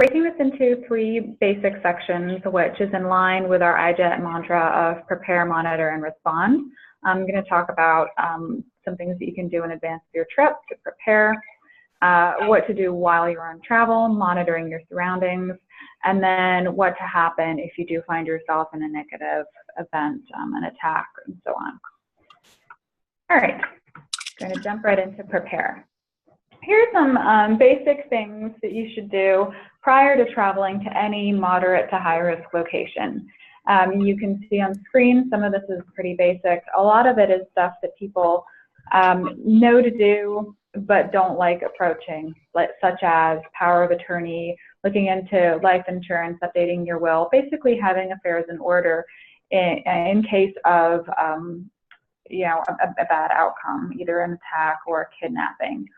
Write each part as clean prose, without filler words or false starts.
breaking this into 3 basic sections, which is in line with our IJET mantra of prepare, monitor, and respond. I'm going to talk about some things that you can do in advance of your trip to prepare, what to do while you're on travel, monitoring your surroundings, and then what to happen if you do find yourself in a negative event, an attack, and so on. All right, going to jump right into prepare. Here's some basic things that you should do prior to traveling to any moderate to high risk location. You can see on screen, some of this is pretty basic. A lot of it is stuff that people know to do but don't like approaching, such as power of attorney, looking into life insurance, updating your will, basically having affairs in order in case of you know, a bad outcome, either an attack or a kidnapping.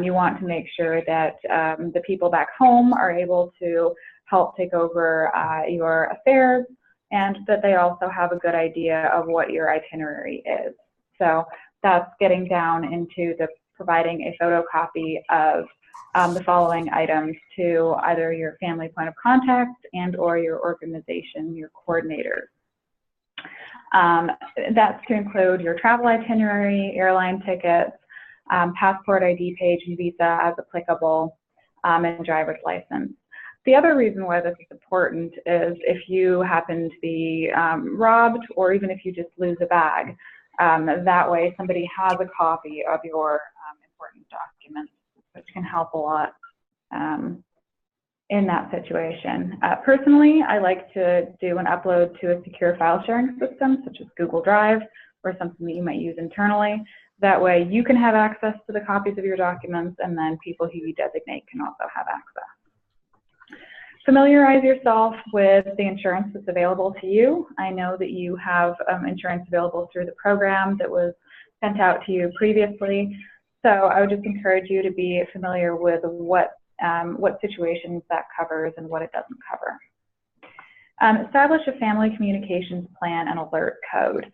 You want to make sure that the people back home are able to help take over your affairs, and that they also have a good idea of what your itinerary is. So that's getting down into the providing a photocopy of the following items to either your family point of contact and or your organization, your coordinators. That's to include your travel itinerary, airline tickets, passport ID page and visa as applicable, and driver's license. The other reason why this is important is if you happen to be robbed, or even if you just lose a bag, that way somebody has a copy of your important documents, which can help a lot in that situation. Personally, I like to do an upload to a secure file sharing system, such as Google Drive, or something that you might use internally. That way you can have access to the copies of your documents, and then people who you designate can also have access. Familiarize yourself with the insurance that's available to you. I know that you have insurance available through the program that was sent out to you previously. So I would just encourage you to be familiar with what situations that covers and what it doesn't cover. Establish a family communications plan and alert code.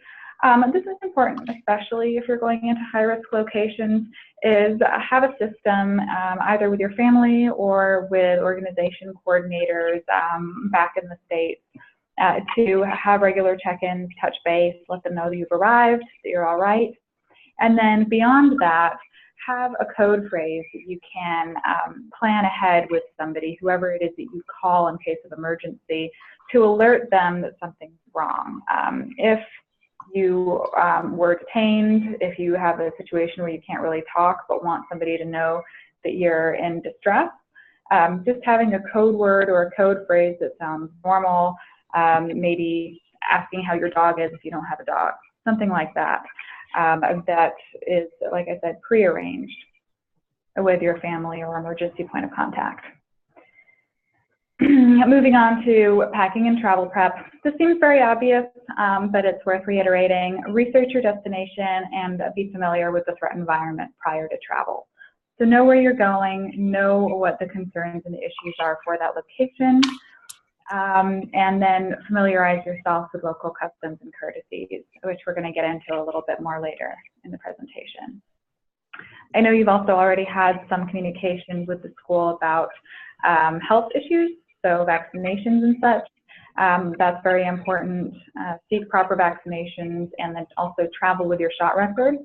This is important, especially if you're going into high-risk locations, is have a system either with your family or with organization coordinators back in the States to have regular check-ins, touch base, let them know that you've arrived, that you're all right. And then beyond that, have a code phrase that you can plan ahead with somebody, whoever it is that you call in case of emergency, to alert them that something's wrong. If you were detained, if you have a situation where you can't really talk but want somebody to know that you're in distress, just having a code word or a code phrase that sounds normal, maybe asking how your dog is if you don't have a dog, something like that. That is, like I said, prearranged with your family or emergency point of contact. Moving on to packing and travel prep. This seems very obvious, but it's worth reiterating. Research your destination and be familiar with the threat environment prior to travel. So know where you're going, know what the concerns and the issues are for that location, and then familiarize yourself with local customs and courtesies, which we're going to get into a little bit more later in the presentation. I know you've also already had some communication with the school about health issues, so vaccinations and such. That's very important. Seek proper vaccinations, and then also travel with your shot record.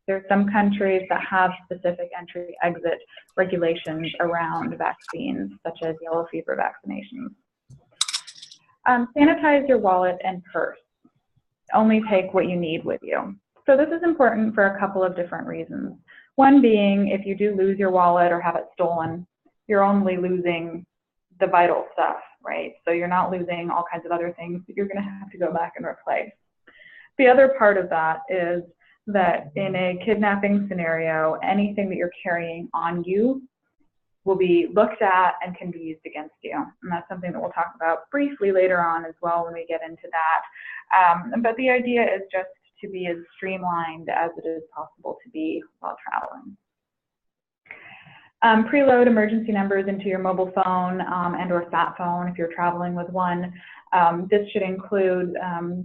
There are some countries that have specific entry-exit regulations around vaccines, such as yellow fever vaccinations. Sanitize your wallet and purse. Only take what you need with you. So this is important for a couple of different reasons. One being, if you do lose your wallet or have it stolen, you're only losing the vital stuff, right? So you're not losing all kinds of other things that you're going to have to go back and replace. The other part of that is that in a kidnapping scenario, anything that you're carrying on you will be looked at and can be used against you. And that's something that we'll talk about briefly later on as well when we get into that. But the idea is just to be as streamlined as it is possible to be while traveling. Preload emergency numbers into your mobile phone and or sat phone if you're traveling with one. This should include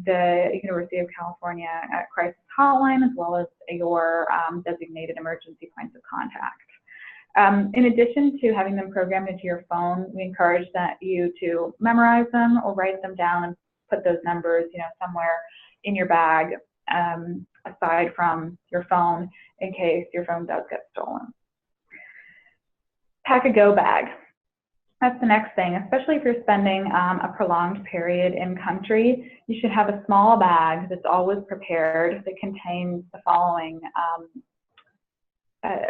the University of California crisis hotline, as well as your designated emergency points of contact. In addition to having them programmed into your phone, we encourage you to memorize them or write them down and put those numbers, somewhere in your bag, aside from your phone, in case your phone does get stolen. Pack a go bag. That's the next thing, especially if you're spending a prolonged period in country. You should have a small bag that's always prepared that contains the following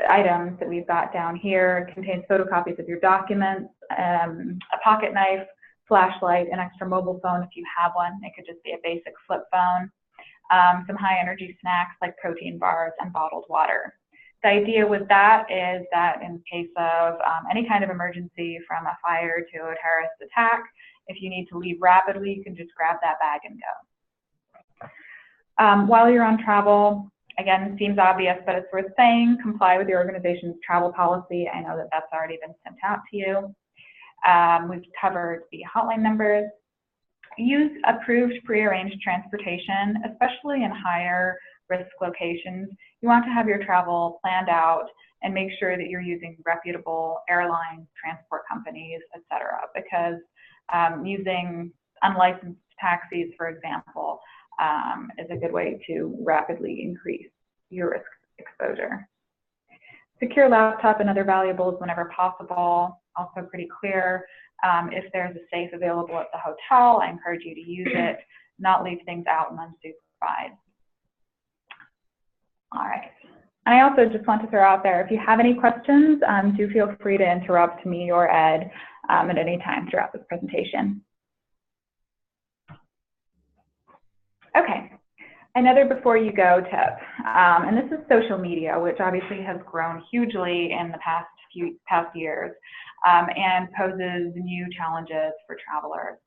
items that we've got down here. It contains photocopies of your documents, a pocket knife, flashlight, an extra mobile phone if you have one. It could just be a basic flip phone, some high energy snacks like protein bars and bottled water. The idea with that is that in case of any kind of emergency, from a fire to a terrorist attack, if you need to leave rapidly, you can just grab that bag and go. While you're on travel, again, it seems obvious, but it's worth saying, comply with your organization's travel policy. I know that that's already been sent out to you. We've covered the hotline numbers. Use approved prearranged transportation, especially in higher risk locations. You want to have your travel planned out and make sure that you're using reputable airlines, transport companies, etc. Because using unlicensed taxis, for example, is a good way to rapidly increase your risk exposure. Secure laptop and other valuables whenever possible. Also pretty clear. If there's a safe available at the hotel, I encourage you to use it, not leave things out and unsupervised. All right. And I also just want to throw out there, if you have any questions, do feel free to interrupt me or Ed at any time throughout this presentation. Okay, another before you go tip, and this is social media, which obviously has grown hugely in the past years and poses new challenges for travelers.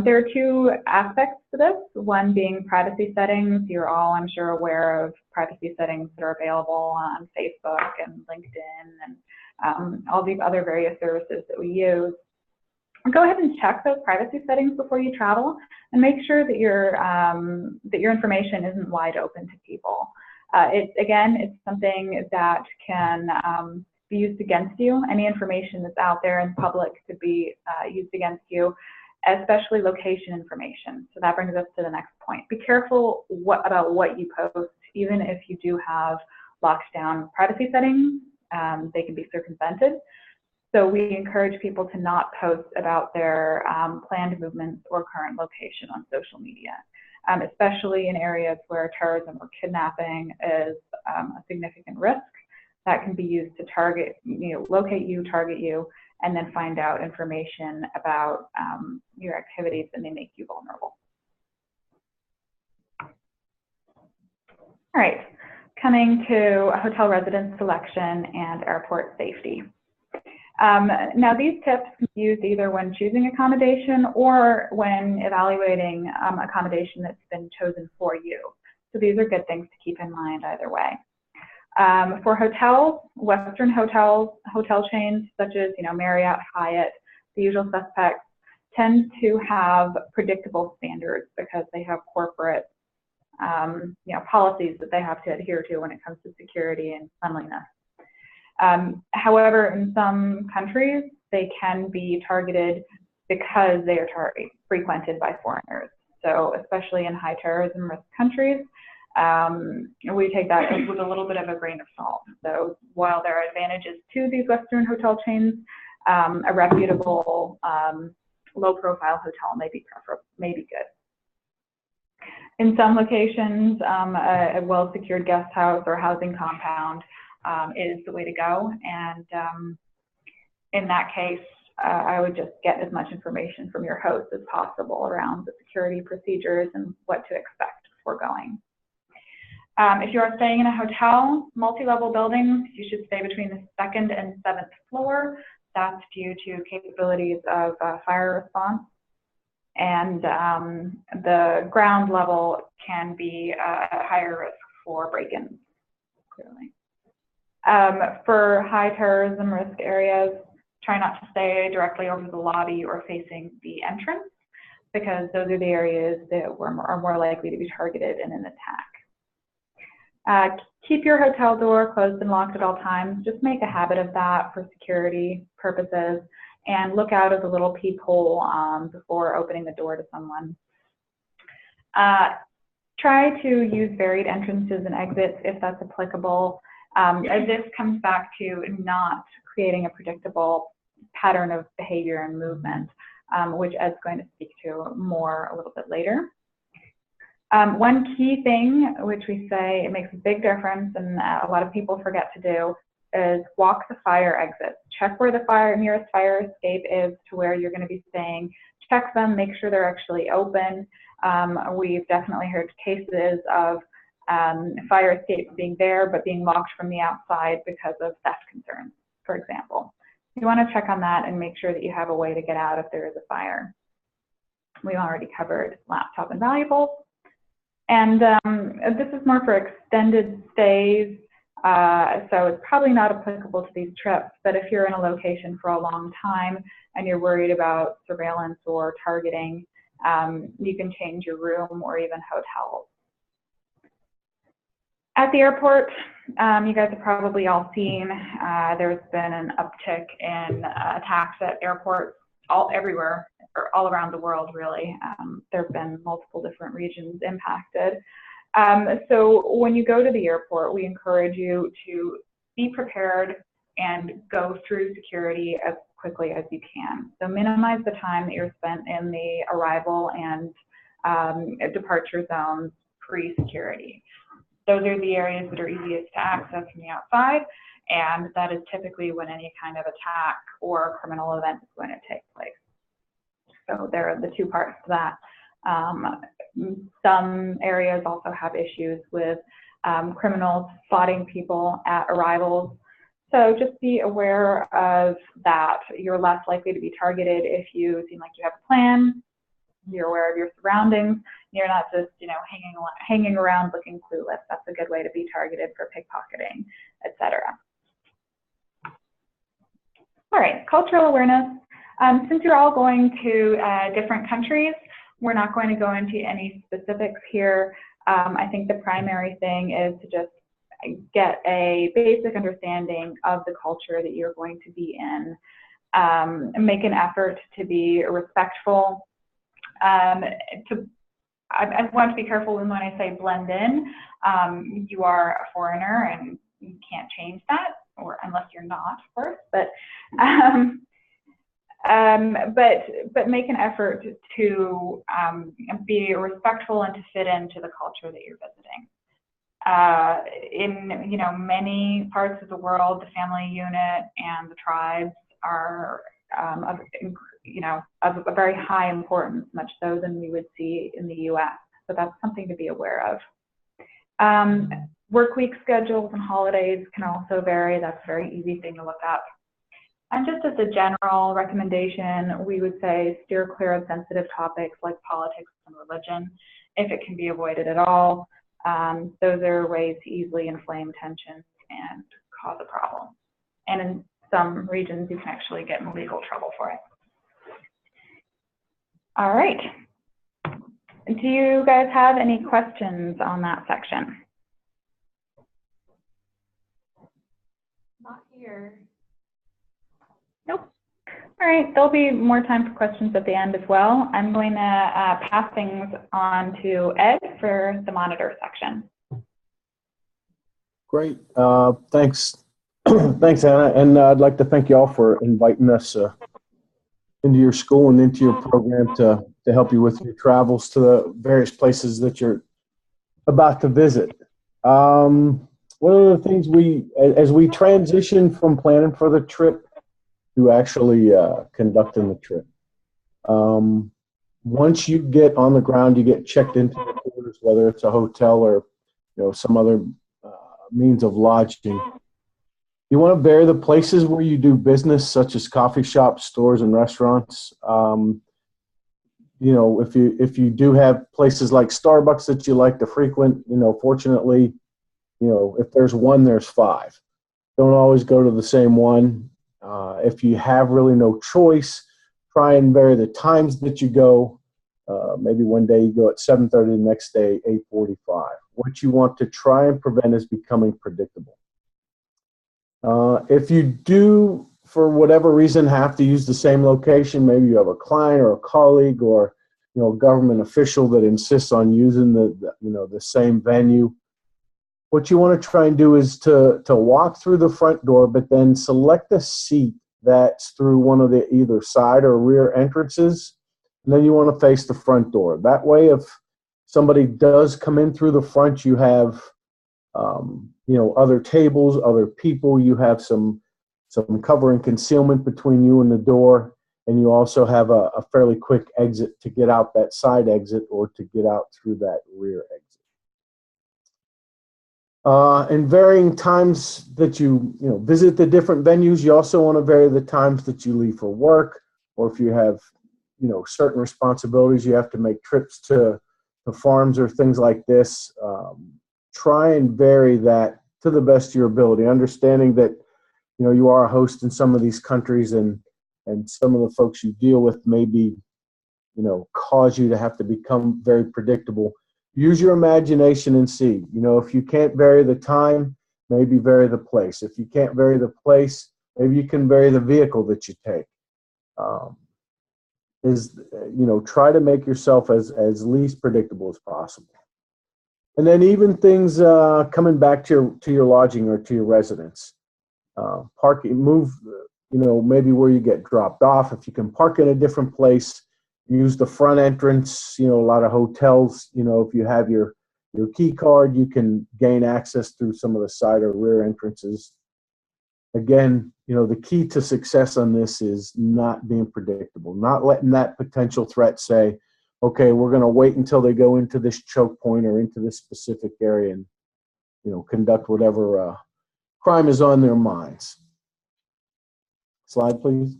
There are two aspects to this, one being privacy settings. You're all, I'm sure, aware of privacy settings that are available on Facebook and LinkedIn and all these other various services that we use. Go ahead and check those privacy settings before you travel and make sure that your information isn't wide open to people. Again, it's something that can be used against you. Any information that's out there in public could be used against you, especially location information. So that brings us to the next point. Be careful about what you post, even if you do have locked down privacy settings, they can be circumvented. So we encourage people to not post about their planned movements or current location on social media, especially in areas where terrorism or kidnapping is a significant risk. That can be used to target, locate you, target you, and then find out information about your activities that may make you vulnerable. All right, coming to hotel residence selection and airport safety. Now these tips can be used either when choosing accommodation or when evaluating accommodation that's been chosen for you. So these are good things to keep in mind either way. For hotels, Western hotel chains such as Marriott, Hyatt, the usual suspects, tend to have predictable standards because they have corporate policies that they have to adhere to when it comes to security and cleanliness. However, in some countries, they can be targeted because they are frequented by foreigners. So especially in high terrorism risk countries, we take that with a little bit of a grain of salt. So while there are advantages to these Western hotel chains, a reputable, low-profile hotel may be good. In some locations, a well-secured guest house or housing compound is the way to go. And in that case, I would just get as much information from your host as possible around the security procedures and what to expect before going. If you are staying in a hotel, multi-level buildings, you should stay between the 2nd and 7th floor. That's due to capabilities of fire response. And the ground level can be a higher risk for break-ins, clearly. For high terrorism risk areas, try not to stay directly over the lobby or facing the entrance, because those are the areas that are more likely to be targeted in an attack. Keep your hotel door closed and locked at all times. Just make a habit of that for security purposes, and look out of the little peephole before opening the door to someone. Try to use varied entrances and exits if that's applicable. This comes back to not creating a predictable pattern of behavior and movement, which Ed's going to speak to more a little bit later. One key thing, which we say it makes a big difference and a lot of people forget to do, is walk the fire exits. Check where the nearest fire escape is to where you're going to be staying. Check them, make sure they're actually open. We've definitely heard cases of fire escapes being there but being locked from the outside because of theft concerns, for example. You want to check on that and make sure that you have a way to get out if there is a fire. We've already covered laptop and valuables. And this is more for extended stays, so it's probably not applicable to these trips, but if you're in a location for a long time and you're worried about surveillance or targeting, you can change your room or even hotels. At the airport, you guys have probably all seen there's been an uptick in attacks at airports everywhere, or all around the world, really. There have been multiple different regions impacted. So when you go to the airport, we encourage you to be prepared and go through security as quickly as you can. So minimize the time that you're spent in the arrival and departure zones pre-security. Those are the areas that are easiest to access from the outside, and that is typically when any kind of attack or criminal event is going to take place. So there are the two parts to that. Some areas also have issues with criminals spotting people at arrivals. So just be aware of that. You're less likely to be targeted if you seem like you have a plan, you're aware of your surroundings, you're not just, hanging around looking clueless. That's a good way to be targeted for pickpocketing, etc. All right, cultural awareness. Since you're all going to different countries, we're not going to go into any specifics here. I think the primary thing is to just get a basic understanding of the culture that you're going to be in. Make an effort to be respectful. I want to be careful when I say blend in. You are a foreigner and you can't change that, or unless you're not, of course. But make an effort to be respectful and to fit into the culture that you're visiting. In many parts of the world, the family unit and the tribes are of a very high importance, much so than we would see in the U.S. So that's something to be aware of. Work week schedules and holidays can also vary. That's a very easy thing to look up. And just as a general recommendation, we would say steer clear of sensitive topics like politics and religion, if it can be avoided at all. Those are ways to easily inflame tensions and cause a problem. And in some regions, you can actually get in legal trouble for it. All right. Do you guys have any questions on that section? Not here. Nope. All right, there'll be more time for questions at the end as well. I'm going to pass things on to Ed for the monitor section. Great. Thanks. Thanks, Anna. And I'd like to thank you all for inviting us into your school and into your program to help you with your travels to the various places that you're about to visit. One of the things as we transition from planning for the trip to actually conducting the trip, once you get on the ground, you get checked into the quarters, whether it's a hotel or some other means of lodging. You want to vary the places where you do business, such as coffee shops, stores, and restaurants. If you do have places like Starbucks that you like to frequent, fortunately, if there's one, there's five. Don't always go to the same one. If you have really no choice, try and vary the times that you go. Maybe one day you go at 7:30, the next day 8:45. what you want to try and prevent is becoming predictable. If you do, for whatever reason, have to use the same location, maybe you have a client or a colleague or a government official that insists on using the same venue, what you want to try and do is to walk through the front door, but then select a seat that's through one of the either side or rear entrances, and then you want to face the front door. That way, if somebody does come in through the front, you have other tables, other people. You have some cover and concealment between you and the door, and you also have a fairly quick exit to get out that side exit or to get out through that rear exit. In varying times that you visit the different venues, you also want to vary the times that you leave for work, or if you have certain responsibilities, you have to make trips to farms or things like this. Try and vary that to the best of your ability, understanding that you are a host in some of these countries, and some of the folks you deal with maybe cause you to have to become very predictable. Use your imagination and see. If you can't vary the time, maybe vary the place. If you can't vary the place, maybe you can vary the vehicle that you take. Try to make yourself as least predictable as possible. And then even things coming back to your lodging or to your residence. Parking, move, maybe where you get dropped off. If you can park in a different place, use the front entrance. A lot of hotels, if you have your key card, you can gain access through some of the side or rear entrances. Again, the key to success on this is not being predictable, not letting that potential threat say, okay, we're going to wait until they go into this choke point or into this specific area and, conduct whatever crime is on their minds. Slide, please.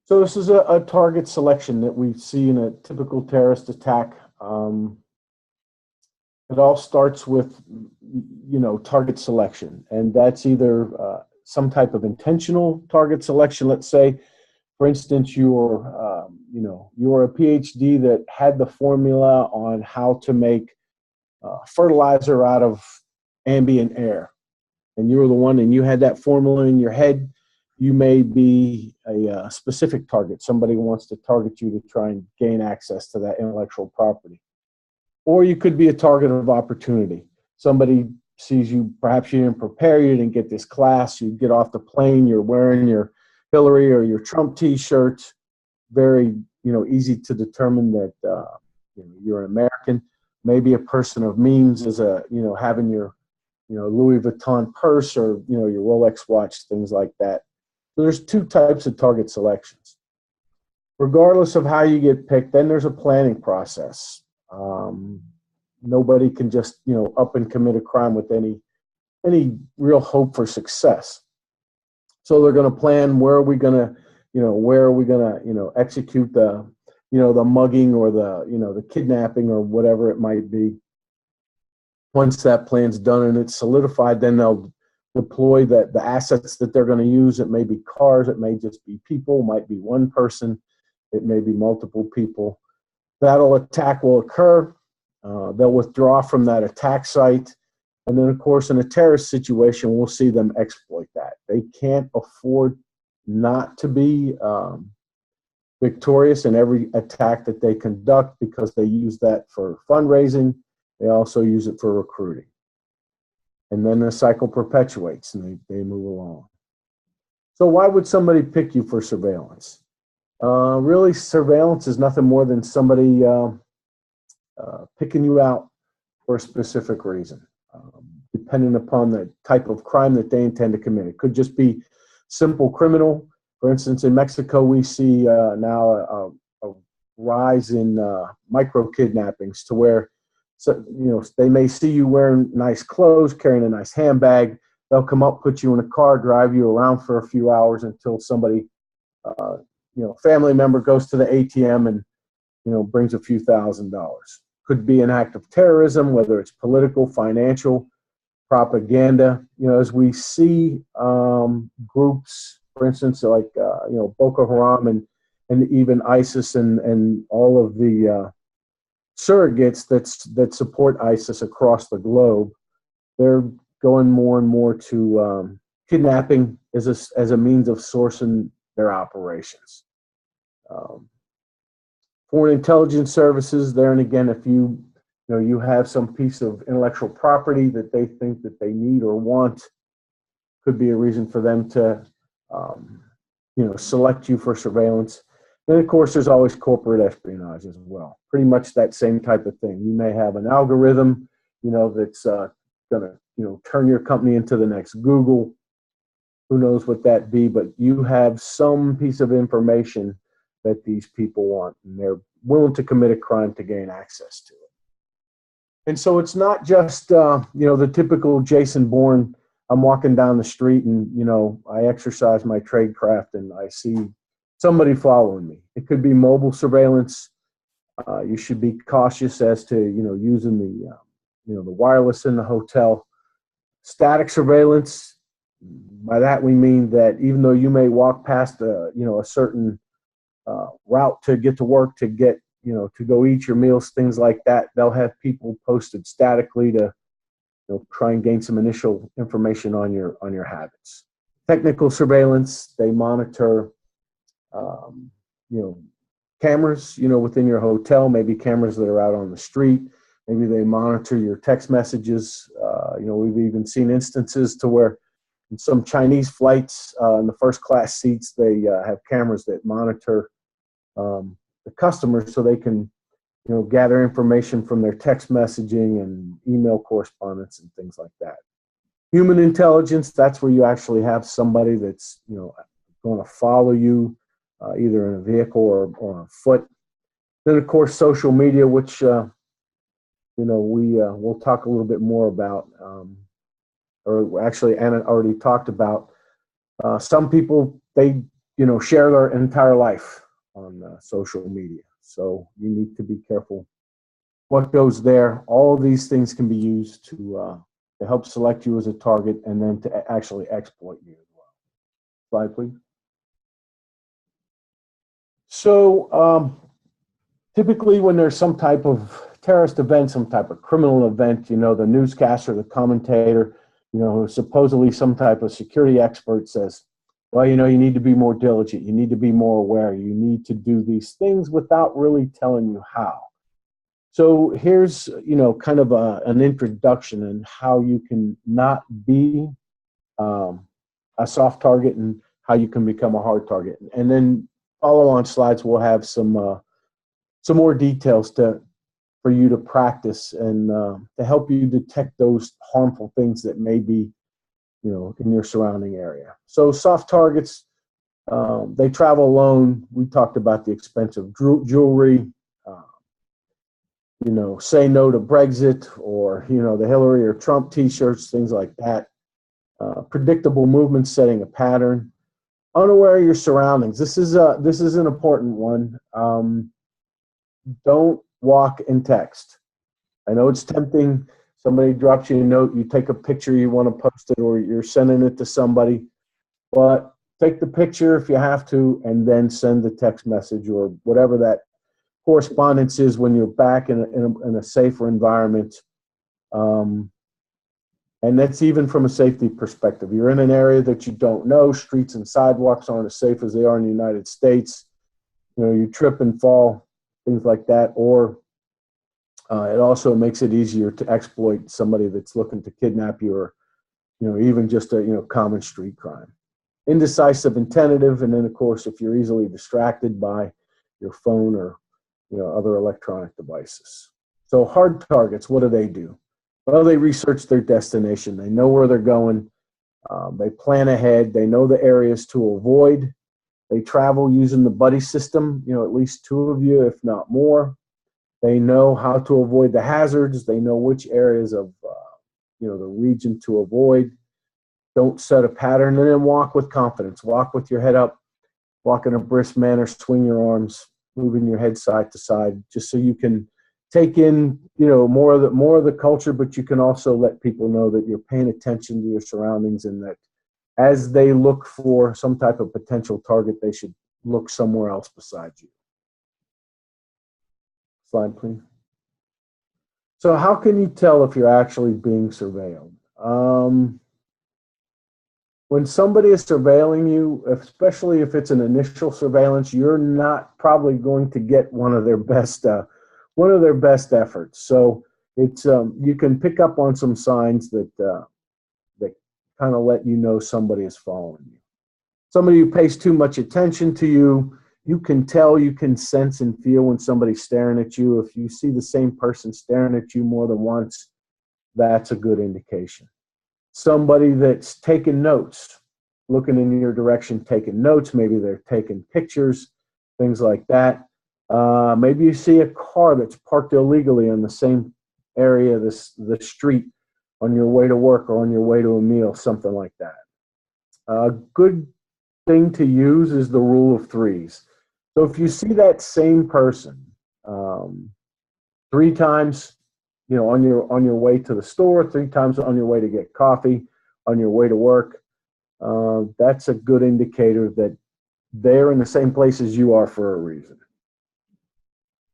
So this is a target selection that we see in a typical terrorist attack. It all starts with, target selection, and that's either some type of intentional target selection. Let's say, for instance, you're a PhD that had the formula on how to make fertilizer out of ambient air, and you were the one, and you had that formula in your head. You may be a specific target. Somebody wants to target you to try and gain access to that intellectual property. Or you could be a target of opportunity. Somebody sees you, perhaps you didn't prepare, you didn't get this class, you get off the plane, you're wearing your Hillary or your Trump t-shirt. Very, easy to determine that you're an American. Maybe a person of means is having your, Louis Vuitton purse or, your Rolex watch, things like that. So there's two types of target selections. Regardless of how you get picked, then there's a planning process. Nobody can just, up and commit a crime with any real hope for success. So they're going to plan, where are we going to, execute the, the mugging or the kidnapping or whatever it might be. Once that plan's done and it's solidified, then they'll deploy the assets that they're going to use. It may be cars, it may just be people, might be one person, it may be multiple people. That'll attack will occur. They'll withdraw from that attack site. And then, of course, in a terrorist situation, we'll see them exploit that. They can't afford not to be victorious in every attack that they conduct, because they use that for fundraising. They also use it for recruiting. And then the cycle perpetuates and they move along. So why would somebody pick you for surveillance? Really, surveillance is nothing more than somebody picking you out for a specific reason, depending upon the type of crime that they intend to commit. It could just be simple criminal. For instance, in Mexico, we see now a rise in micro kidnappings, to where they may see you wearing nice clothes, carrying a nice handbag. They'll come up, put you in a car, drive you around for a few hours until somebody, family member goes to the ATM and, brings a few $1,000s. Could be an act of terrorism, whether it's political, financial, propaganda. As we see groups, for instance, like, Boko Haram and even ISIS and all of the surrogates that support ISIS across the globe, they're going more and more to kidnapping as a means of sourcing their operations. Foreign intelligence services, there and again, if you have some piece of intellectual property that they think that they need or want, could be a reason for them to select you for surveillance. Then, of course, there's always corporate espionage as well. Pretty much that same type of thing. You may have an algorithm, that's going to, turn your company into the next Google. Who knows what that be? But you have some piece of information that these people want, and they're willing to commit a crime to gain access to it. And so it's not just, the typical Jason Bourne. I'm walking down the street and, I exercise my trade craft and I see somebody following me. It could be mobile surveillance. You should be cautious as to, using the wireless in the hotel. Static surveillance, by that we mean that even though you may walk past a certain route to get to work, to get, to go eat your meals, things like that, they'll have people posted statically to try and gain some initial information on your habits. Technical surveillance, they monitor, cameras, within your hotel, maybe cameras that are out on the street. Maybe they monitor your text messages. We've even seen instances to where in some Chinese flights, in the first class seats, they have cameras that monitor the customers so they can gather information from their text messaging and email correspondence and things like that. Human intelligence, that's where you actually have somebody that's, going to follow you, either in a vehicle or on foot. Then, of course, social media, which, we'll talk a little bit more about, or actually Anna already talked about. Some people, they, share their entire life on social media. So you need to be careful what goes there. All of these things can be used to help select you as a target and then to actually exploit you as well. Slide, please. So typically when there's some type of terrorist event, some type of criminal event, the newscaster, the commentator, supposedly some type of security expert says, well, you need to be more diligent. You need to be more aware. You need to do these things without really telling you how. So here's, kind of an introduction in how you can not be a soft target and how you can become a hard target. And then follow-on slides will have some more details for you to practice and to help you detect those harmful things that may be in your surrounding area. So soft targets, they travel alone. We talked about the expensive jewelry, say no to Brexit, or, the Hillary or Trump t-shirts, things like that. Predictable movements, setting a pattern. Unaware of your surroundings. This is an important one. Don't walk and text. I know it's tempting. Somebody drops you a note, you take a picture, you want to post it, or you're sending it to somebody. But take the picture if you have to, and then send the text message or whatever that correspondence is when you're back in a safer environment. And that's even from a safety perspective. You're in an area that you don't know. Streets and sidewalks aren't as safe as they are in the United States. You trip and fall, things like that. Or it also makes it easier to exploit somebody that's looking to kidnap you, or even just a common street crime. Indecisive and tentative, and then of course if you're easily distracted by your phone or other electronic devices. So hard targets, what do? Well, they research their destination. They know where they're going. They plan ahead. They know the areas to avoid. They travel using the buddy system, at least two of you, if not more. They know how to avoid the hazards. They know which areas of the region to avoid. Don't set a pattern, and then walk with confidence. Walk with your head up. Walk in a brisk manner. Swing your arms, moving your head side to side, just so you can take in more of the culture, but you can also let people know that you're paying attention to your surroundings, and that as they look for some type of potential target, they should look somewhere else besides you. Slide, please. So how can you tell if you're actually being surveilled? When somebody is surveilling you, especially if it's an initial surveillance, you're not probably going to get one of their best efforts. So it's you can pick up on some signs that that kind of let you know somebody is following you. Somebody who pays too much attention to you, you can tell, you can sense and feel when somebody's staring at you. If you see the same person staring at you more than once, that's a good indication. Somebody that's taking notes, looking in your direction, taking notes. Maybe they're taking pictures, things like that. Maybe you see a car that's parked illegally in the same area, the street, on your way to work or on your way to a meal, something like that. A good thing to use is the rule of threes. So if you see that same person 3 times, on your way to the store, 3 times on your way to get coffee, on your way to work, that's a good indicator that they're in the same place as you are for a reason.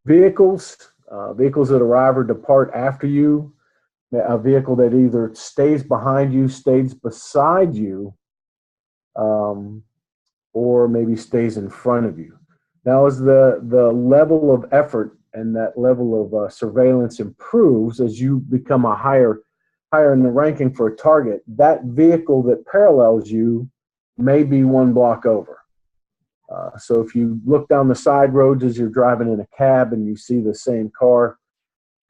Vehicles that arrive or depart after you, a vehicle that either stays behind you, stays beside you, or maybe stays in front of you. Now, as the level of effort and that level of surveillance improves, as you become a higher in the ranking for a target, that vehicle that parallels you may be 1 block over. So if you look down the side roads as you're driving in a cab and you see the same car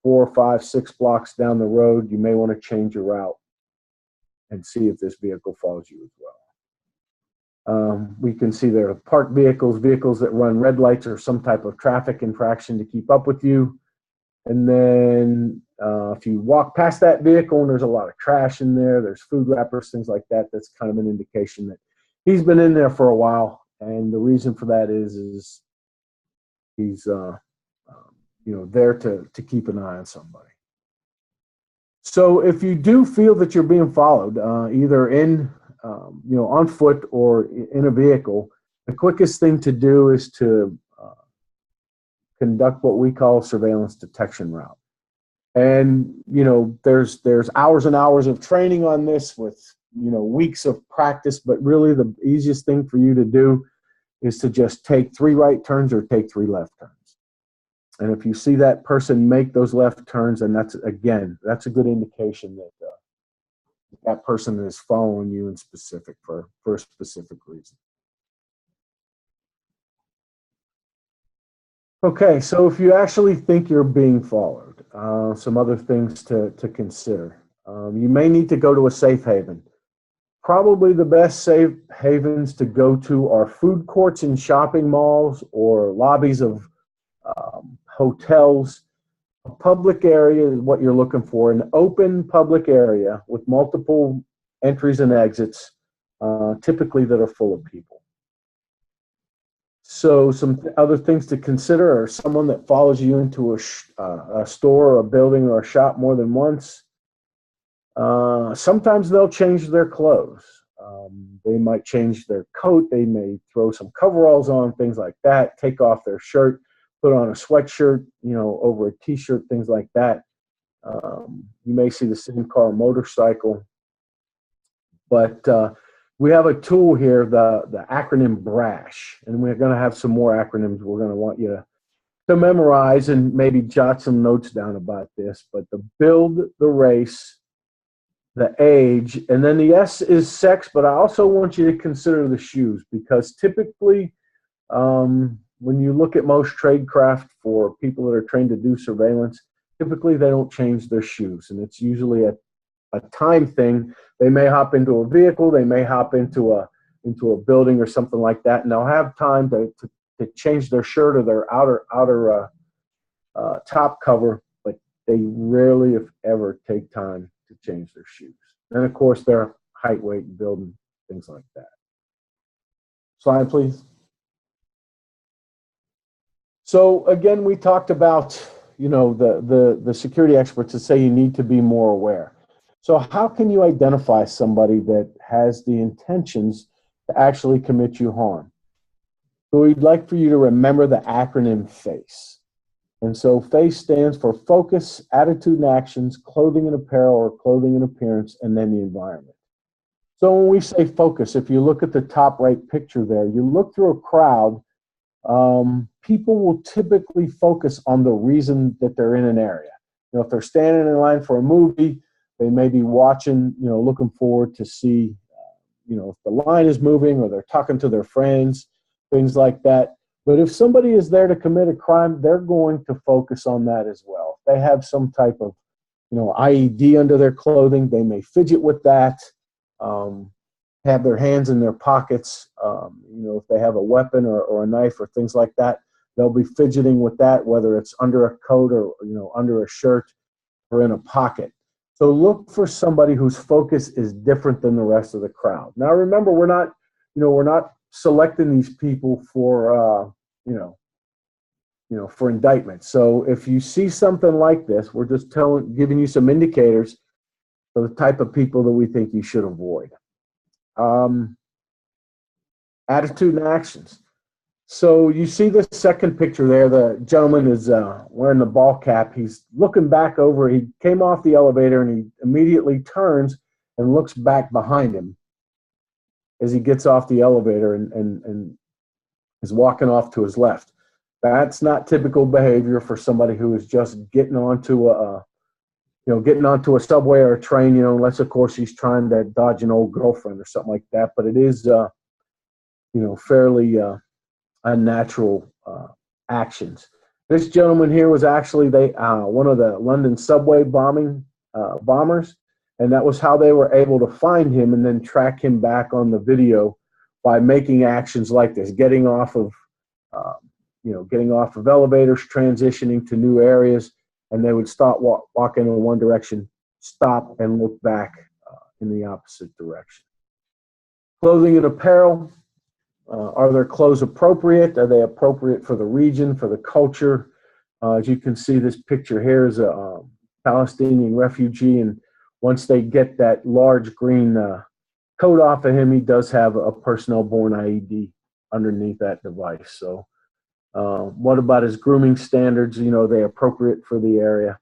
4, 5, 6 blocks down the road, you may want to change your route and see if this vehicle follows you as well. We can see there are parked vehicles that run red lights or some type of traffic infraction to keep up with you. And then if you walk past that vehicle and there's a lot of trash in there, there's food wrappers, things like that, that's kind of an indication that he's been in there for a while. And the reason for that is he's there to keep an eye on somebody. So if you do feel that you're being followed, either on foot or in a vehicle, the quickest thing to do is to conduct what we call surveillance detection route. And there's hours and hours of training on this with weeks of practice, but really the easiest thing for you to do is to just take 3 right turns or take 3 left turns. And if you see that person make those left turns, and that's a good indication that that person is following you in specific for a specific reason. Okay, so if you actually think you're being followed, some other things to consider. You may need to go to a safe haven. Probably the best safe havens to go to are food courts in shopping malls or lobbies of hotels. A public area is what you're looking for, an open public area with multiple entries and exits, typically that are full of people. So some other things to consider are someone that follows you into a store or a building or a shop more than once. Sometimes they'll change their clothes. They might change their coat. They may throw some coveralls on, things like that, take off their shirt, put on a sweatshirt, over a t-shirt, things like that. You may see the same car or motorcycle. But we have a tool here, the acronym BRASH, and we're going to have some more acronyms we're going to want you to memorize and maybe jot some notes down about this. But the build, the race, the age, and then the S is sex, but I also want you to consider the shoes, because typically when you look at most tradecraft for people that are trained to do surveillance, typically they don't change their shoes, and it's usually a time thing. They may hop into a vehicle, they may hop into a building or something like that, and they'll have time to change their shirt or their outer top cover, but they rarely, if ever, take time to change their shoes. And of course, their height, weight, and build, and things like that. Slide, please. So again, we talked about the security experts that say you need to be more aware. So how can you identify somebody that has the intentions to actually commit you harm? So we'd like for you to remember the acronym FACE. And so FACE stands for focus, attitude and actions, clothing and apparel, or clothing and appearance, and then the environment. So when we say focus, if you look at the top right picture there, you look through a crowd, people will typically focus on the reason that they're in an area. You know, if they're standing in line for a movie, they may be watching, you know, looking forward to see, you know, if the line is moving, or they're talking to their friends, things like that. But if somebody is there to commit a crime, they're going to focus on that as well. If they have some type of, you know, IED under their clothing, they may fidget with that, have their hands in their pockets. You know, if they have a weapon or a knife or things like that, they'll be fidgeting with that, whether it's under a coat or, you know, under a shirt or in a pocket. So look for somebody whose focus is different than the rest of the crowd. Now, remember, we're not selecting these people for, for indictment. So if you see something like this, we're just giving you some indicators for the type of people that we think you should avoid. Attitude and actions. So you see the second picture there. The gentleman is wearing the ball cap. He's looking back over. He came off the elevator and he immediately turns and looks back behind him as he gets off the elevator and is walking off to his left. That's not typical behavior for somebody who is just getting onto a subway or a train, unless of course he's trying to dodge an old girlfriend or something like that. But it is, fairly unnatural actions. This gentleman here was actually one of the London subway bombers, and that was how they were able to find him and then track him back on the video by making actions like this, getting off of elevators, transitioning to new areas, and they would stop walking in one direction, stop, and look back in the opposite direction. Clothing and apparel. Are their clothes appropriate? Are they appropriate for the region, for the culture? As you can see, this picture here is a Palestinian refugee, and once they get that large green coat off of him, he does have a personnel-borne IED underneath that device. So what about his grooming standards? Are they appropriate for the area?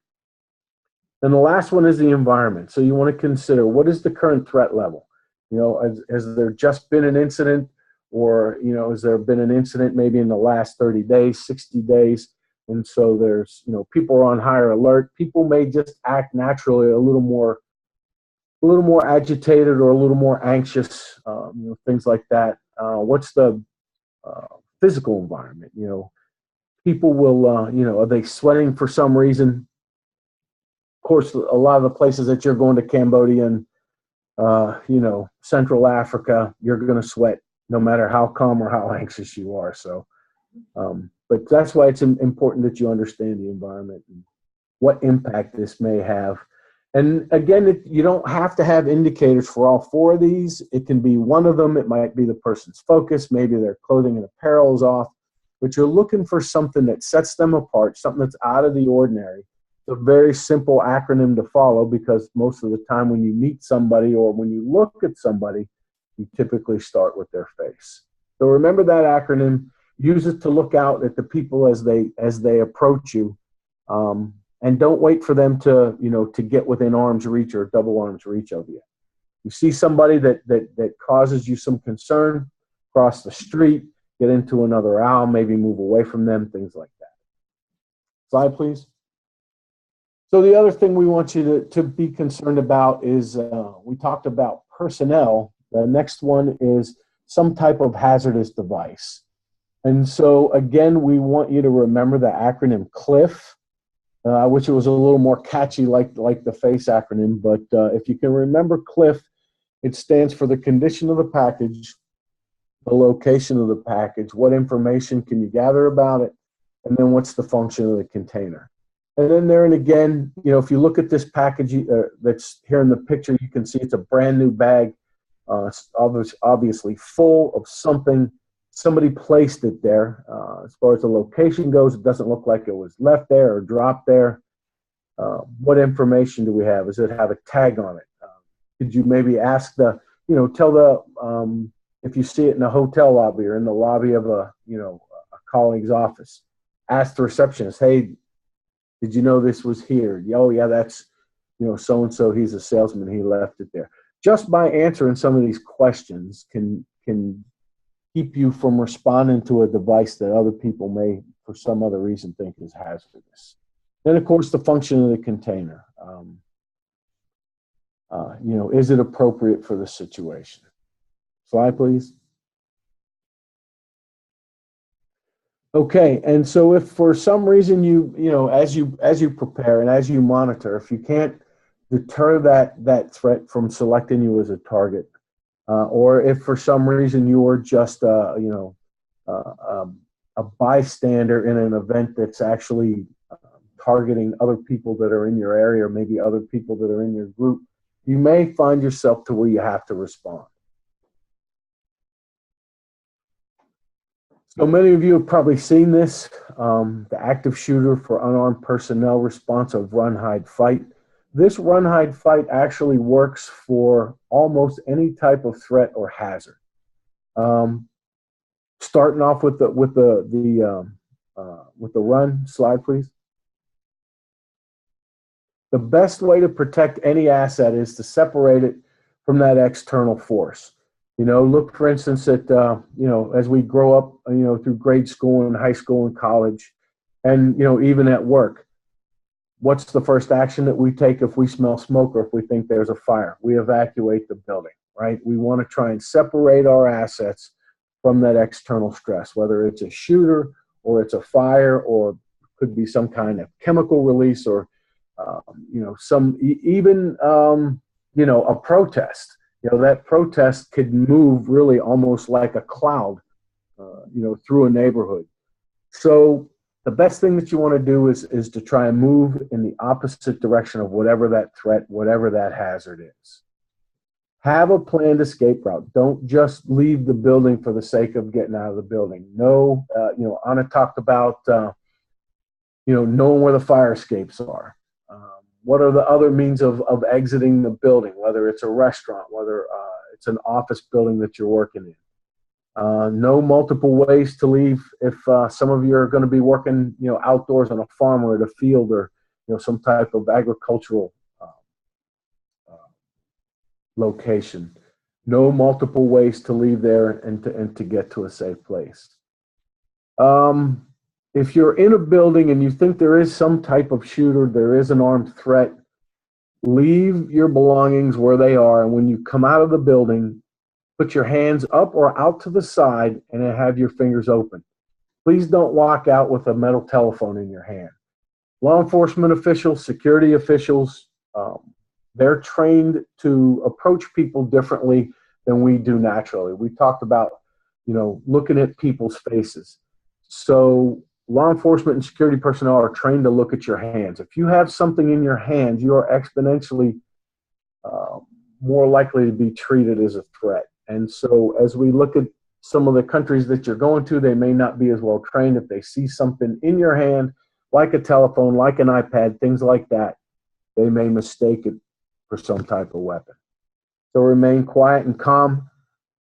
And the last one is the environment. So you want to consider, what is the current threat level? Has there just been an incident? Or, has there been an incident maybe in the last 30 days, 60 days? And so there's, people are on higher alert. People may just act naturally a little more agitated or a little more anxious, things like that. What's the physical environment? People will, are they sweating for some reason? Of course, a lot of the places that you're going to, Cambodia and, Central Africa, you're going to sweat no matter how calm or how anxious you are. So, but that's why it's important that you understand the environment and what impact this may have. And again, you don't have to have indicators for all four of these. It can be one of them. It might be the person's focus. Maybe their clothing and apparel is off. But you're looking for something that sets them apart, something that's out of the ordinary. It's a very simple acronym to follow, because most of the time when you meet somebody or when you look at somebody, you typically start with their face. So remember that acronym. Use it to look out at the people as they approach you, and don't wait for them to get within arm's reach or double arm's reach of you. You see somebody that causes you some concern, cross the street, get into another aisle, maybe move away from them, things like that. Slide, please. So the other thing we want you to be concerned about is, we talked about personnel. The next one is some type of hazardous device. And so again, we want you to remember the acronym CLIF. I wish it was a little more catchy like the FACE acronym, but if you can remember CLIF, it stands for the condition of the package, the location of the package, what information can you gather about it, and then what's the function of the container. And then there and again, if you look at this package that's here in the picture, you can see it's a brand new bag. It's obviously full of something. Somebody placed it there. As far as the location goes, it doesn't look like it was left there or dropped there. What information do we have? Does it have a tag on it? Could you maybe ask if you see it in a hotel lobby or in the lobby of a colleague's office, ask the receptionist, hey, Did you know this was here? Oh, yeah, that's, so-and-so, he's a salesman, he left it there. Just by answering some of these questions can keep you from responding to a device that other people may, for some other reason, think is hazardous. Then, of course, the function of the container. Is it appropriate for the situation? Slide, please. Okay, and so if for some reason as you prepare and as you monitor, if you can't deter that threat from selecting you as a target, or if for some reason you are just a bystander in an event that's actually targeting other people that are in your area, or maybe other people that are in your group, you may find yourself to where you have to respond. So many of you have probably seen this, the active shooter for unarmed personnel response of run, hide, fight. This run, hide, fight actually works for almost any type of threat or hazard. Starting off with the run, slide please. The best way to protect any asset is to separate it from that external force. Look, for instance, at, as we grow up, through grade school and high school and college, and, even at work, what's the first action that we take if we smell smoke or if we think there's a fire? We evacuate the building, right? We want to try and separate our assets from that external stress, whether it's a shooter or it's a fire or could be some kind of chemical release or, a protest. That protest could move really almost like a cloud, through a neighborhood. So the best thing that you want to do is to try and move in the opposite direction of whatever that threat, whatever that hazard is. Have a planned escape route. Don't just leave the building for the sake of getting out of the building. No, Anna talked about, knowing where the fire escapes are. What are the other means of exiting the building, whether it's a restaurant, whether it's an office building that you're working in. Know multiple ways to leave if some of you are going to be working, outdoors on a farm or at a field or, some type of agricultural location. Know multiple ways to leave there and to get to a safe place. If you're in a building and you think there is some type of shooter, there is an armed threat, leave your belongings where they are. And when you come out of the building, put your hands up or out to the side and have your fingers open. Please don't walk out with a metal telephone in your hand. Law enforcement officials, security officials, they're trained to approach people differently than we do naturally. We talked about, looking at people's faces. So law enforcement and security personnel are trained to look at your hands. If you have something in your hands, you are exponentially more likely to be treated as a threat. And so as we look at some of the countries that you're going to, they may not be as well trained. If they see something in your hand, like a telephone, like an iPad, things like that, they may mistake it for some type of weapon. So remain quiet and calm.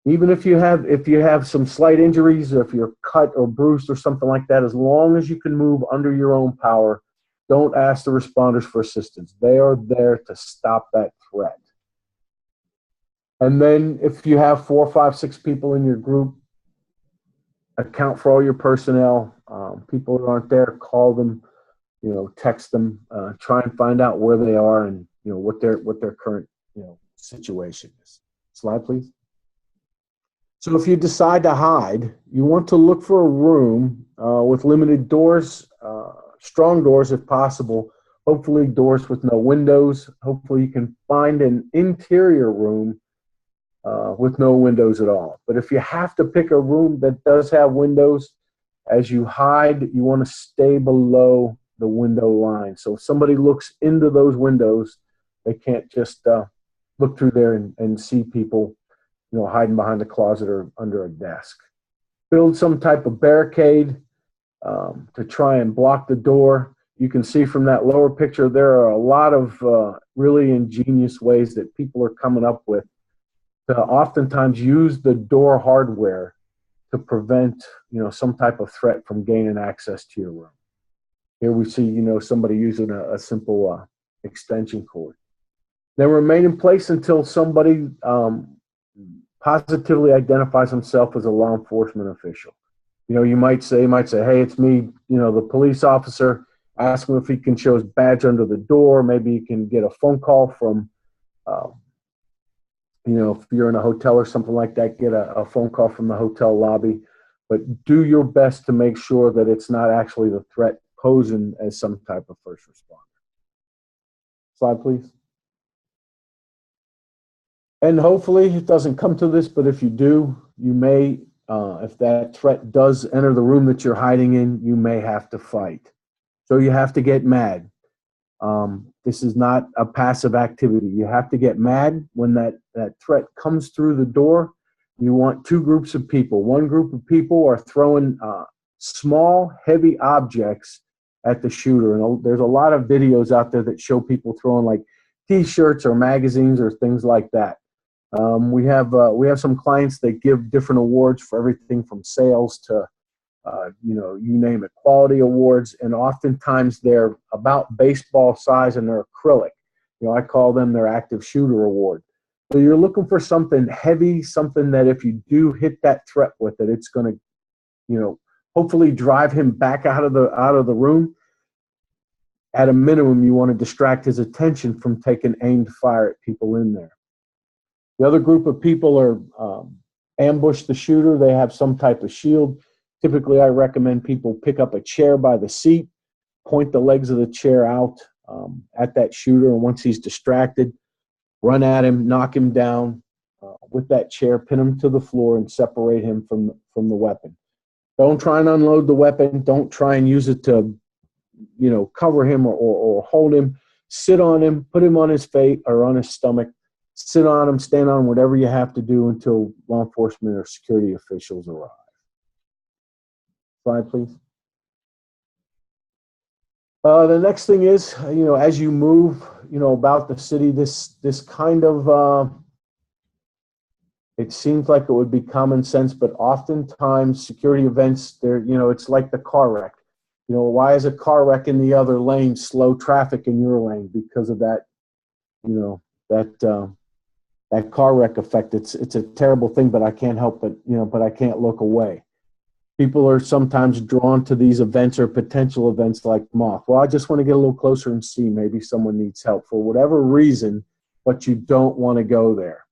Even if you have some slight injuries, or if you're cut or bruised or something like that, as long as you can move under your own power, don't ask the responders for assistance. They are there to stop that threat. And then if you have 4, 5, 6 people in your group, account for all your personnel. People that aren't there, call them, text them, try and find out where they are and what their current situation is. Slide, please. So if you decide to hide, you want to look for a room with limited doors, strong doors if possible, hopefully doors with no windows. Hopefully you can find an interior room with no windows at all. But if you have to pick a room that does have windows, as you hide, you want to stay below the window line. So if somebody looks into those windows, they can't just look through there and see people hiding behind a closet or under a desk. Build some type of barricade to try and block the door. You can see from that lower picture, there are a lot of really ingenious ways that people are coming up with to oftentimes use the door hardware to prevent some type of threat from gaining access to your room. Here we see, somebody using a simple extension cord. Then remain in place until somebody positively identifies himself as a law enforcement official. You might say, hey, it's me, the police officer. Ask him if he can show his badge under the door. Maybe he can get a phone call from, if you're in a hotel or something like that, get a phone call from the hotel lobby. But do your best to make sure that it's not actually the threat posing as some type of first responder. Slide, please. And hopefully it doesn't come to this, but if you do, you may, if that threat does enter the room that you're hiding in, you may have to fight. So you have to get mad. This is not a passive activity. You have to get mad when that threat comes through the door. You want two groups of people. One group of people are throwing small, heavy objects at the shooter. And there's a lot of videos out there that show people throwing like T-shirts or magazines or things like that. We have some clients that give different awards for everything from sales to you name it, quality awards, and oftentimes they're about baseball size and they're acrylic. I call them their active shooter award. So you're looking for something heavy, something that if you do hit that threat with it, it's going to, hopefully drive him back out of the room. At a minimum, you want to distract his attention from taking aimed fire at people in there. The other group of people are ambush the shooter. They have some type of shield. Typically, I recommend people pick up a chair by the seat, point the legs of the chair out at that shooter, and once he's distracted, run at him, knock him down with that chair, pin him to the floor, and separate him from the weapon. Don't try and unload the weapon. Don't try and use it to, cover him or hold him. Sit on him, put him on his face or on his stomach. Sit on him, stand on him, whatever you have to do until law enforcement or security officials arrive. Slide, please. The next thing is, as you move, about the city, this kind of, it seems like it would be common sense, but oftentimes security events, it's like the car wreck. Why is a car wreck in the other lane slow traffic in your lane? Because of that, that car wreck effect. It's a terrible thing, but I can't help but, but I can't look away. People are sometimes drawn to these events or potential events like moth. Well, I just want to get a little closer and see maybe someone needs help for whatever reason, but you don't want to go there.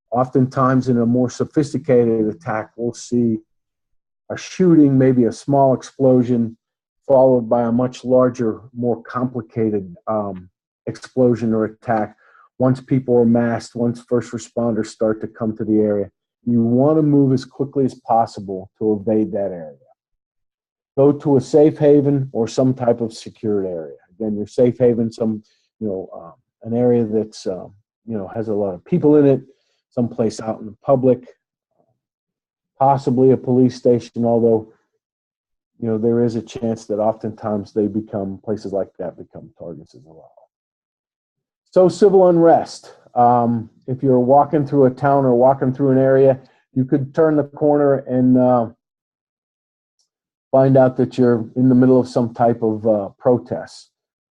Oftentimes in a more sophisticated attack, we'll see a shooting, maybe a small explosion, followed by a much larger, more complicated explosion or attack. Once people are massed, once first responders start to come to the area, you want to move as quickly as possible to evade that area. Go to a safe haven or some type of secured area. Again, your safe haven, an area that's, has a lot of people in it, someplace out in the public, possibly a police station, although, there is a chance that oftentimes places like that become targets as well. So civil unrest. If you're walking through a town or walking through an area, you could turn the corner and find out that you're in the middle of some type of protest.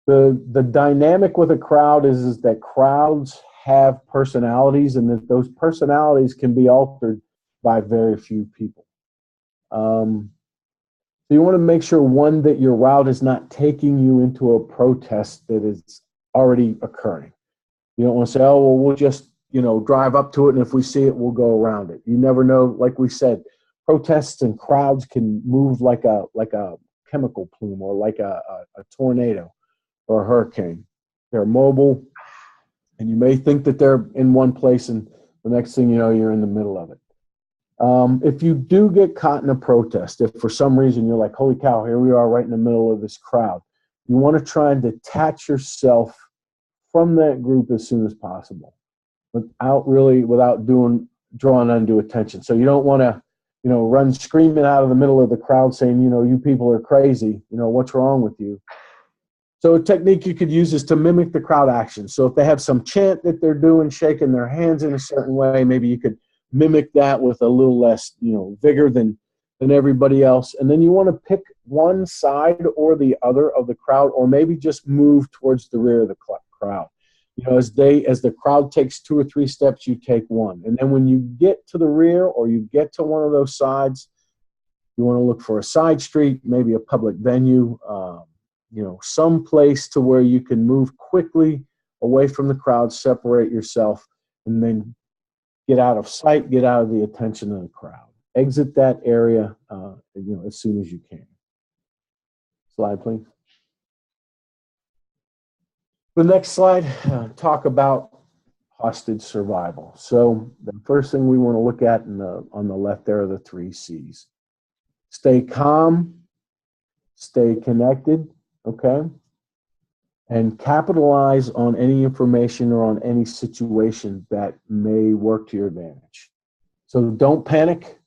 The dynamic with a crowd is that crowds have personalities, and that those personalities can be altered by very few people. So you want to make sure, one, that your route is not taking you into a protest that is already occurring. You don't want to say, oh, well, we'll just, drive up to it, and if we see it, we'll go around it. You never know. Like we said, protests and crowds can move like a chemical plume or like a tornado or a hurricane. They're mobile, and you may think that they're in one place, and the next thing you know, you're in the middle of it. If you do get caught in a protest, if for some reason you're like, holy cow, here we are right in the middle of this crowd, you want to try and detach yourself from that group as soon as possible without drawing undue attention. So you don't want to, run screaming out of the middle of the crowd saying, you people are crazy, what's wrong with you? So a technique you could use is to mimic the crowd action. So if they have some chant that they're doing, shaking their hands in a certain way, maybe you could mimic that with a little less, vigor than everybody else. And then you want to pick one side or the other of the crowd, or maybe just move towards the rear of the crowd. You know, as the crowd takes 2 or 3 steps, you take one. And then when you get to the rear or you get to one of those sides, you want to look for a side street, maybe a public venue, you know, some place to where you can move quickly away from the crowd, separate yourself, and then get out of sight, get out of the attention of the crowd. Exit that area, you know, as soon as you can. Slide, please. The next slide, talk about hostage survival. So the first thing we want to look at on the left there are the 3 C's. Stay calm, stay connected, okay? And capitalize on any information or on any situation that may work to your advantage. So don't panic.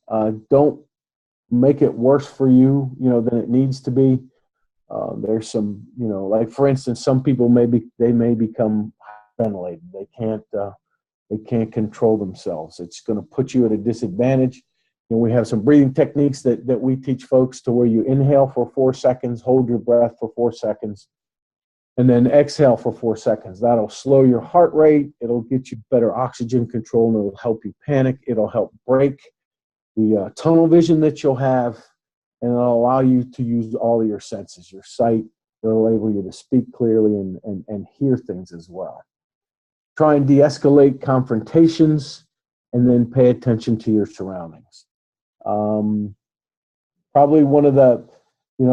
Don't make it worse for you, you know, than it needs to be. There's some, you know, like for instance, some people may become ventilated. They can't control themselves. It's going to put you at a disadvantage. You know, we have some breathing techniques that we teach folks to where you inhale for 4 seconds, hold your breath for 4 seconds, and then exhale for 4 seconds. That'll slow your heart rate. It'll get you better oxygen control, and it'll help you panic. It'll help break the tunnel vision that you'll have, and it'll allow you to use all of your senses, your sight. It'll enable you to speak clearly and hear things as well. Try and de-escalate confrontations, and then pay attention to your surroundings. Probably one of the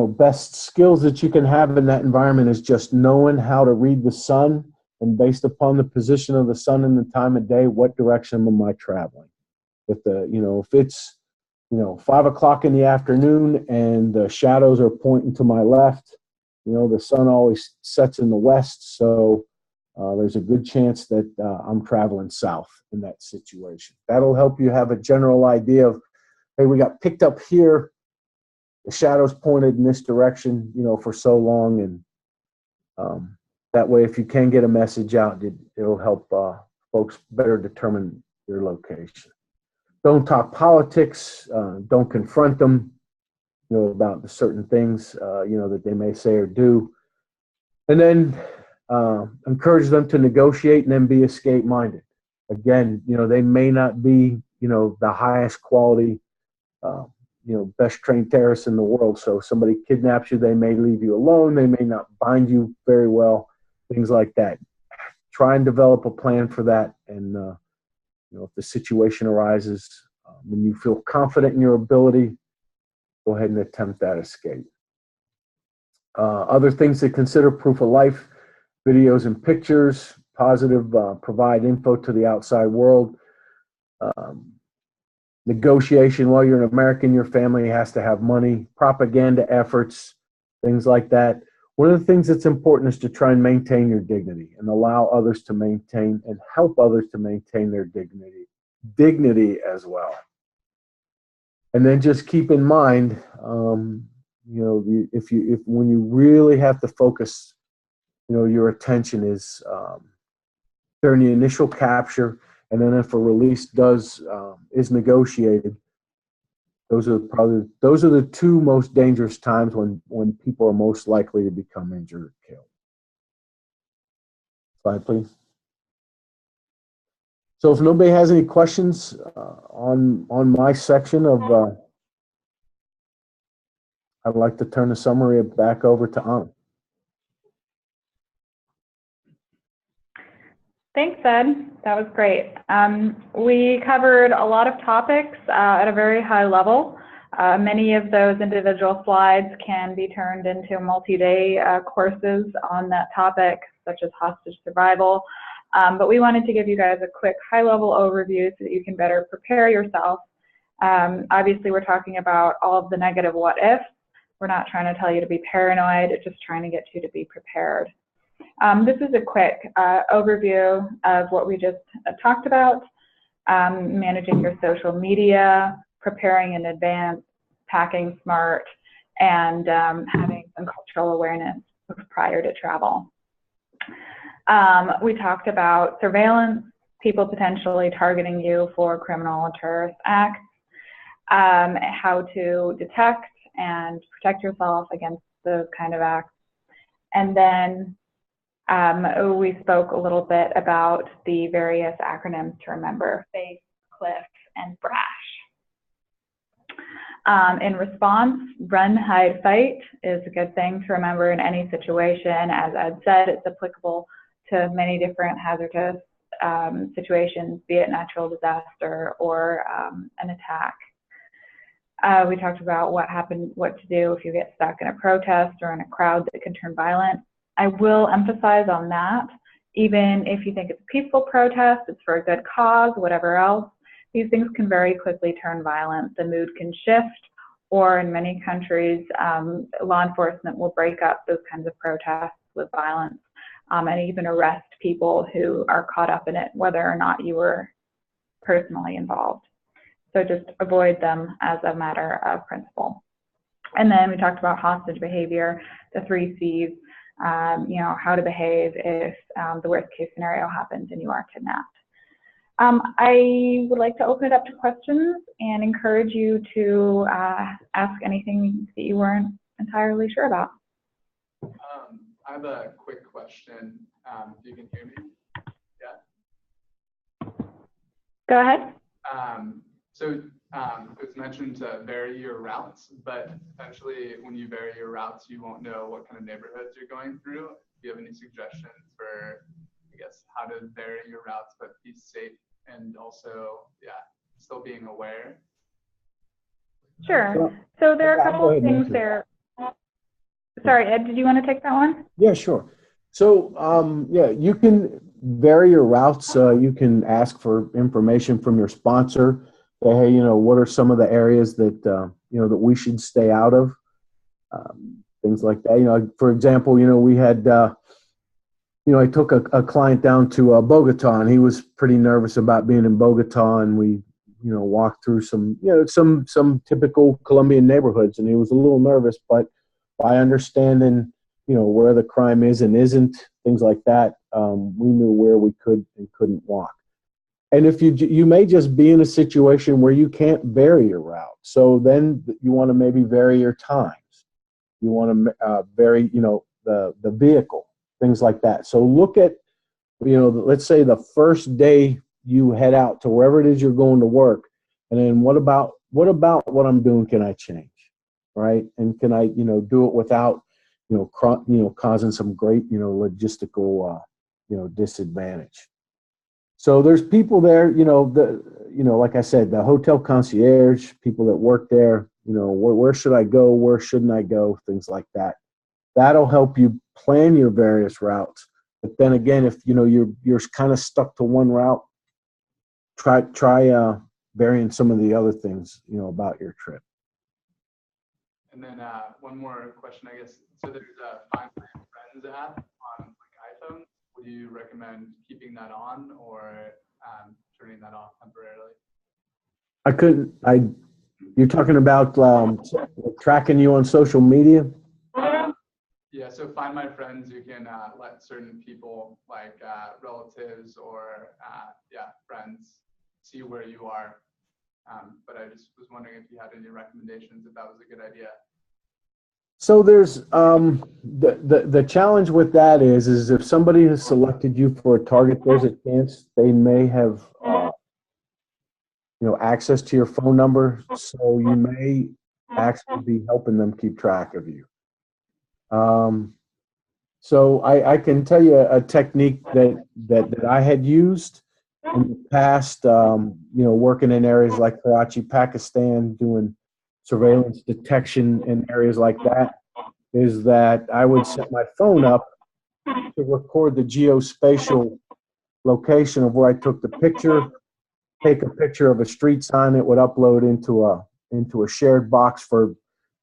best skills that you can have in that environment is just knowing how to read the sun, and based upon the position of the sun and the time of day, what direction am I traveling? If it's 5 o'clock in the afternoon and the shadows are pointing to my left, the sun always sets in the west, so there's a good chance that I'm traveling south in that situation. That'll help you have a general idea of, hey, we got picked up here, the shadows pointed in this direction, for so long, and that way, if you can get a message out, it'll help folks better determine your location. Don't talk politics. Don't confront them, about the certain things, that they may say or do. And then encourage them to negotiate and then be escape-minded. Again, they may not be, the highest quality, best trained terrorists in the world. So if somebody kidnaps you, they may leave you alone. They may not bind you very well, things like that. Try and develop a plan for that. And, if the situation arises, when you feel confident in your ability, go ahead and attempt that escape. Other things to consider: proof of life, videos and pictures, positive, provide info to the outside world. Negotiation: while you're an American, your family has to have money. Propaganda efforts, things like that. One of the things that's important is to try and maintain your dignity and allow others to maintain and help others to maintain their dignity as well. And then just keep in mind, when you really have to focus, your attention is during the initial capture, and then if a release is negotiated. Those are the 2 most dangerous times when people are most likely to become injured or killed. Slide, please. So if nobody has any questions on my section of, I'd like to turn the summary back over to Anna. Thanks, Ed. That was great. We covered a lot of topics at a very high level. Many of those individual slides can be turned into multi-day courses on that topic, such as hostage survival. But we wanted to give you guys a quick high-level overview so that you can better prepare yourself. Obviously, we're talking about all of the negative what-ifs. We're not trying to tell you to be paranoid, it's just trying to get you to be prepared. This is a quick overview of what we just talked about: managing your social media, preparing in advance, packing smart, and having some cultural awareness prior to travel. We talked about surveillance, people potentially targeting you for criminal or terrorist acts, how to detect and protect yourself against those kind of acts. And then we spoke a little bit about the various acronyms to remember: FACE, CLIF, and BRASH. In response, run, hide, fight is a good thing to remember in any situation. As Ed said, it's applicable to many different hazardous situations, be it natural disaster or an attack. We talked about what to do if you get stuck in a protest or in a crowd that can turn violent. I will emphasize on that, even if you think it's a peaceful protest, it's for a good cause, whatever else, these things can very quickly turn violent. The mood can shift, or in many countries, law enforcement will break up those kinds of protests with violence and even arrest people who are caught up in it, whether or not you were personally involved. So just avoid them as a matter of principle. And then we talked about hostage behavior, the 3 C's, how to behave if the worst case scenario happens and you are kidnapped. I would like to open it up to questions and encourage you to ask anything that you weren't entirely sure about. I have a quick question. If you can hear me? Yeah? Go ahead. So it was mentioned to vary your routes, but essentially when you vary your routes, you won't know what kind of neighborhoods you're going through. Do you have any suggestions for, I guess, how to vary your routes but be safe and also, still being aware? Sure. So there are a couple of things there. Sorry, Ed, did you want to take that one? Yeah, sure. So, you can vary your routes. You can ask for information from your sponsor. Say, hey, what are some of the areas that, that we should stay out of? Things like that. For example, we had, I took a client down to Bogota, and he was pretty nervous about being in Bogota, and we, walked through some typical Colombian neighborhoods, and he was a little nervous, but by understanding, where the crime is and isn't, things like that, we knew where we could and couldn't walk. And if you may just be in a situation where you can't vary your route, so then you want to maybe vary your times. You want to vary, the vehicle, things like that. So look at, let's say the first day you head out to wherever it is you're going to work, and then what about what I'm doing can I change, right? And can I, do it without, causing some great, logistical, disadvantage. So there's people there, like I said, the hotel concierge, people that work there, where should I go? Where shouldn't I go? Things like that. That'll help you plan your various routes. But then again, if, you're kind of stuck to one route, try varying some of the other things, about your trip. And then one more question, I guess. So there's a Find My Friends app on iPhone. Would you recommend keeping that on or turning that off temporarily? You're talking about tracking you on social media? Yeah, so Find My Friends, you can let certain people, like relatives or friends, see where you are. But I just was wondering if you had any recommendations, if that was a good idea. So there's the challenge with that is if somebody has selected you for a target, there's a chance they may have access to your phone number, so you may actually be helping them keep track of you. So I can tell you a technique that I had used in the past, working in areas like Karachi, Pakistan, doing surveillance detection in areas like that, is that I would set my phone up to record the geospatial location of where I took the picture, take a picture of a street sign. It would upload into a shared box for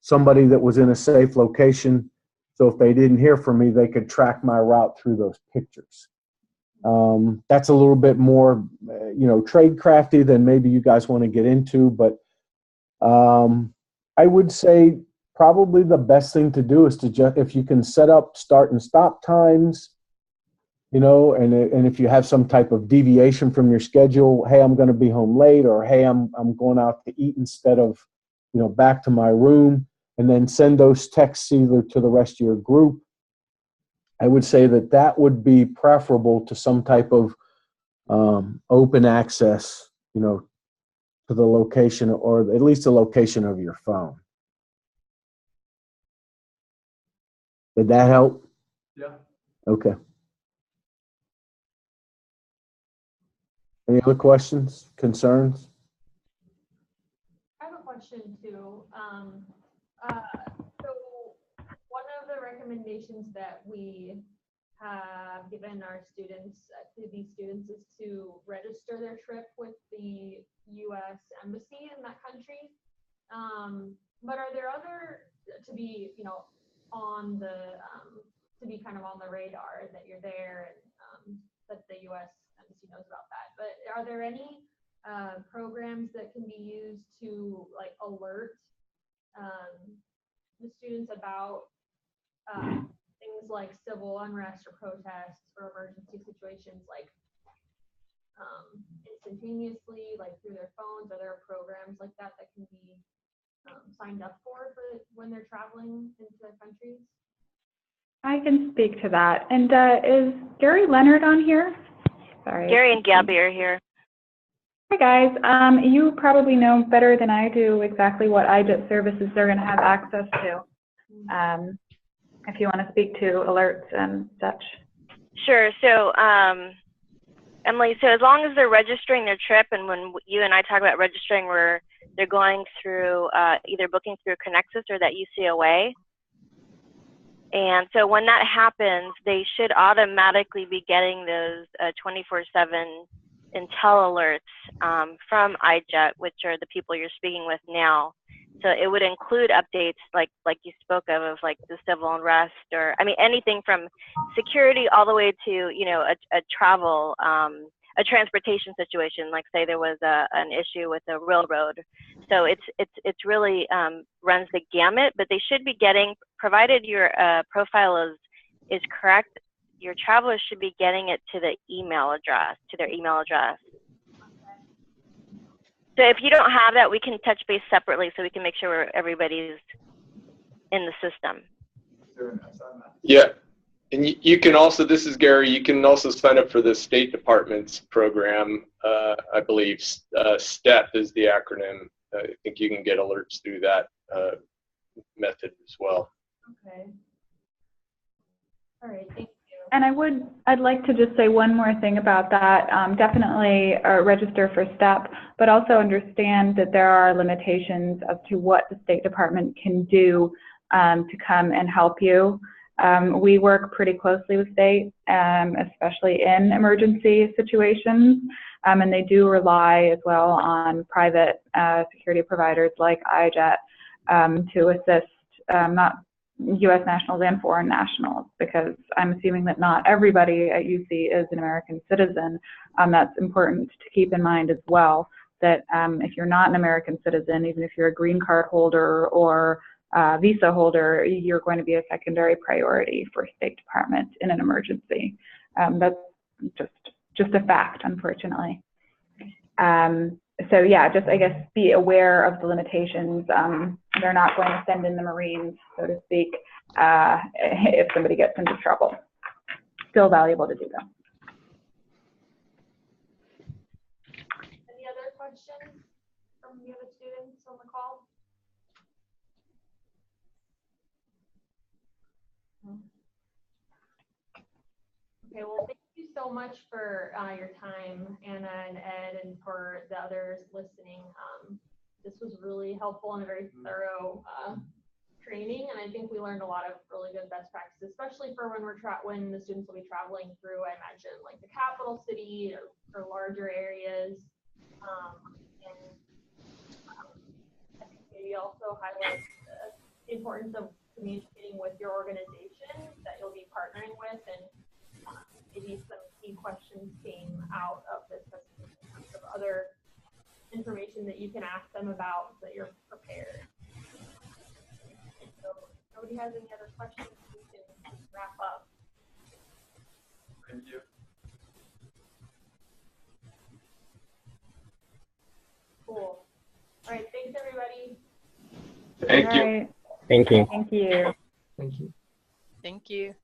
somebody that was in a safe location. So if they didn't hear from me, they could track my route through those pictures. That's a little bit more, trade crafty than maybe you guys want to get into, but I would say probably the best thing to do is to just, if you can set up start and stop times, and if you have some type of deviation from your schedule, hey, I'm going to be home late, or hey, I'm going out to eat instead of, back to my room. and then send those texts either to the rest of your group. I would say that that would be preferable to some type of open access, you know, to the location, or at least the location of your phone. Did that help? Yeah. Okay. Any other questions, concerns? I have a question too. So one of the recommendations that we have given our students, to these students, is to register their trip with the U.S. Embassy in that country. But are there other, to be, you know, on the, to be kind of on the radar that you're there, and that the U.S. Embassy knows about that. But are there any programs that can be used to like alert the students about things like civil unrest or protests or emergency situations, like instantaneously, like through their phones? Are there programs like that that can be signed up for when they're traveling into their countries? I can speak to that. And is Gary Leonard on here? Sorry. Gary and Gabby are here. Hi guys. You probably know better than I do exactly what iJet services they're going to have access to. If you want to speak to alerts and such. Sure. So, Emily, so as long as they're registering their trip, and when you and I talk about registering, they're going through either booking through Connexus or that UCOA. And so when that happens, they should automatically be getting those 24/7 Intel alerts from iJet, which are the people you're speaking with now. So it would include updates like you spoke of like the civil unrest, or I mean anything from security all the way to, you know, a travel, a transportation situation. Like say there was an issue with a railroad. So it's really runs the gamut, but they should be getting, provided your profile is correct, your travelers should be getting it to the email address, to their email address. So if you don't have that, we can touch base separately so we can make sure everybody's in the system. Yeah, and you can also, this is Gary, you can also sign up for the State Department's program. I believe STEP is the acronym. I think you can get alerts through that method as well. Okay. All right, thank you. And I'd like to just say one more thing about that. Definitely register for STEP, but also understand that there are limitations as to what the State Department can do to come and help you. We work pretty closely with state, especially in emergency situations, and they do rely as well on private security providers like iJet to assist not U.S. nationals and foreign nationals, because I'm assuming that not everybody at UC is an American citizen. That's important to keep in mind as well, that if you're not an American citizen, even if you're a green card holder or visa holder, you're going to be a secondary priority for State Department in an emergency. That's just a fact, unfortunately. So yeah, just I guess be aware of the limitations. They're not going to send in the Marines, so to speak, if somebody gets into trouble. Still valuable to do though. Any other questions from the other students on the call? Okay, well, thank you so much for your time, Anna and Ed, and for the others listening. This was really helpful and a very thorough training, and I think we learned a lot of really good best practices, especially for when the students will be traveling through, I imagine, like the capital city or larger areas. I think maybe also highlight the importance of communicating with your organization that you'll be partnering with, and maybe some key questions came out of this presentation in terms of other information that you can ask them about so that you're prepared. So if nobody has any other questions, we can wrap up. Thank you. Cool. All right, thanks everybody. Thank you. All right. Thank you. Thank you. Thank you. Thank you.